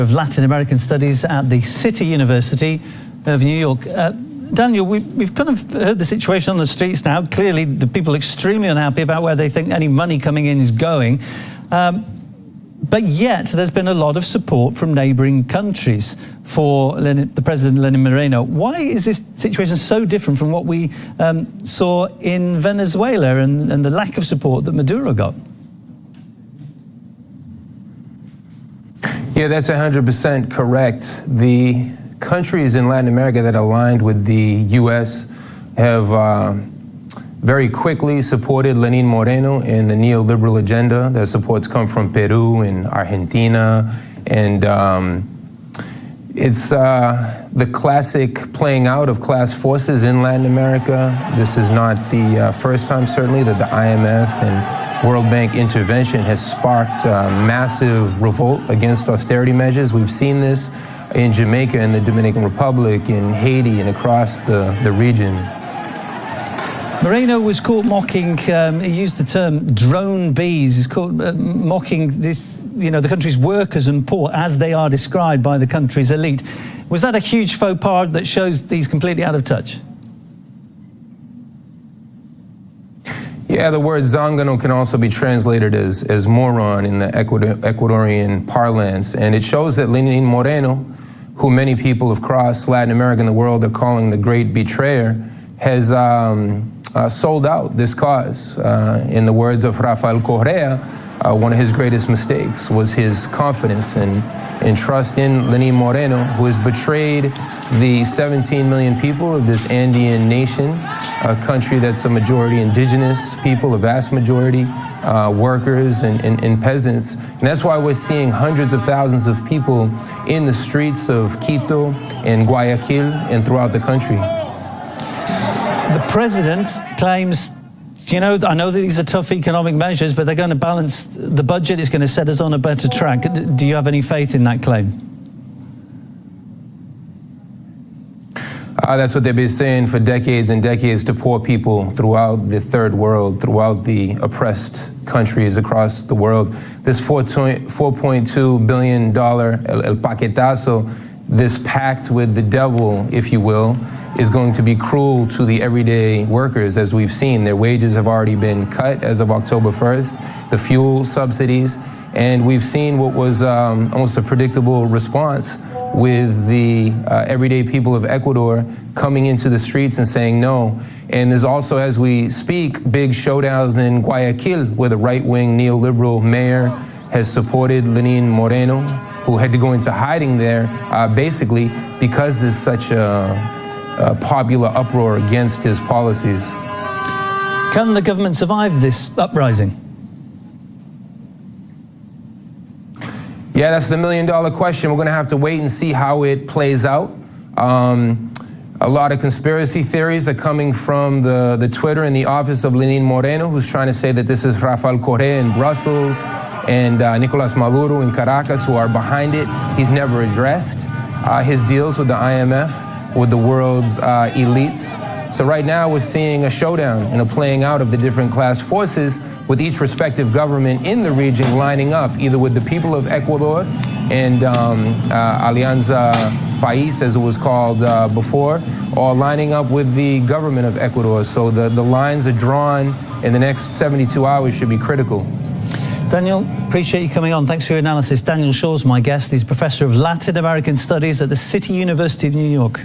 of Latin American Studies at the City University of New York. Daniel, we've kind of heard the situation on the streets now. Clearly, the people are extremely unhappy about where they think any money coming in is going. But yet, there's been a lot of support from neighbouring countries for the President Lenin Moreno. Why is this situation so different from what we saw in Venezuela and the lack of support that Maduro got? Yeah, that's 100% correct. The countries in Latin America that aligned with the U.S. have very quickly supported Lenin Moreno and the neoliberal agenda. That supports come from Peru and Argentina, and it's the classic playing out of class forces in Latin America. This is not the first time, certainly, that the IMF and World Bank intervention has sparked massive revolt against austerity measures. We've seen this in Jamaica and the Dominican Republic, in Haiti, and across the region. Moreno was caught mocking, he used the term drone bees. He's caught mocking this, the country's workers and poor as they are described by the country's elite. Was that a huge faux pas that shows he's completely out of touch? Yeah, the word zángano can also be translated as moron in the Ecuadorian parlance. And it shows that Lenin Moreno, who many people across Latin America and the world are calling the great betrayer, has sold out this cause. In the words of Rafael Correa, one of his greatest mistakes was his confidence and trust in Lenin Moreno, who has betrayed the 17 million people of this Andean nation, a country that's a majority indigenous people, a vast majority workers and peasants. And that's why we're seeing hundreds of thousands of people in the streets of Quito and Guayaquil and throughout the country. The president claims, I know that these are tough economic measures, but they're going to balance the budget. It's going to set us on a better track. Do you have any faith in that claim? That's what they've been saying for decades and decades to poor people throughout the third world, throughout the oppressed countries across the world. This $4.2 billion el paquetazo, this pact with the devil, if you will, is going to be cruel to the everyday workers. As we've seen, their wages have already been cut as of October 1st, the fuel subsidies, and we've seen what was almost a predictable response with the everyday people of Ecuador coming into the streets and saying no. And there's also, as we speak, big showdowns in Guayaquil, where the right-wing neoliberal mayor has supported Lenin Moreno, who had to go into hiding there basically because there's such a popular uproar against his policies. Can the government survive this uprising? Yeah, that's the million-dollar question. We're going to have to wait and see how it plays out. A lot of conspiracy theories are coming from the Twitter and the office of Lenin Moreno, who's trying to say that this is Rafael Correa in Brussels and Nicolas Maduro in Caracas who are behind it. He's never addressed his deals with the IMF, with the world's elites. So right now we're seeing a showdown and a playing out of the different class forces, with each respective government in the region lining up either with the people of Ecuador and Alianza País, as it was called before, or lining up with the government of Ecuador. So the lines are drawn, and the next 72 hours should be critical. Daniel, appreciate you coming on. Thanks for your analysis. Daniel Shaw's my guest. He's Professor of Latin American Studies at the City University of New York.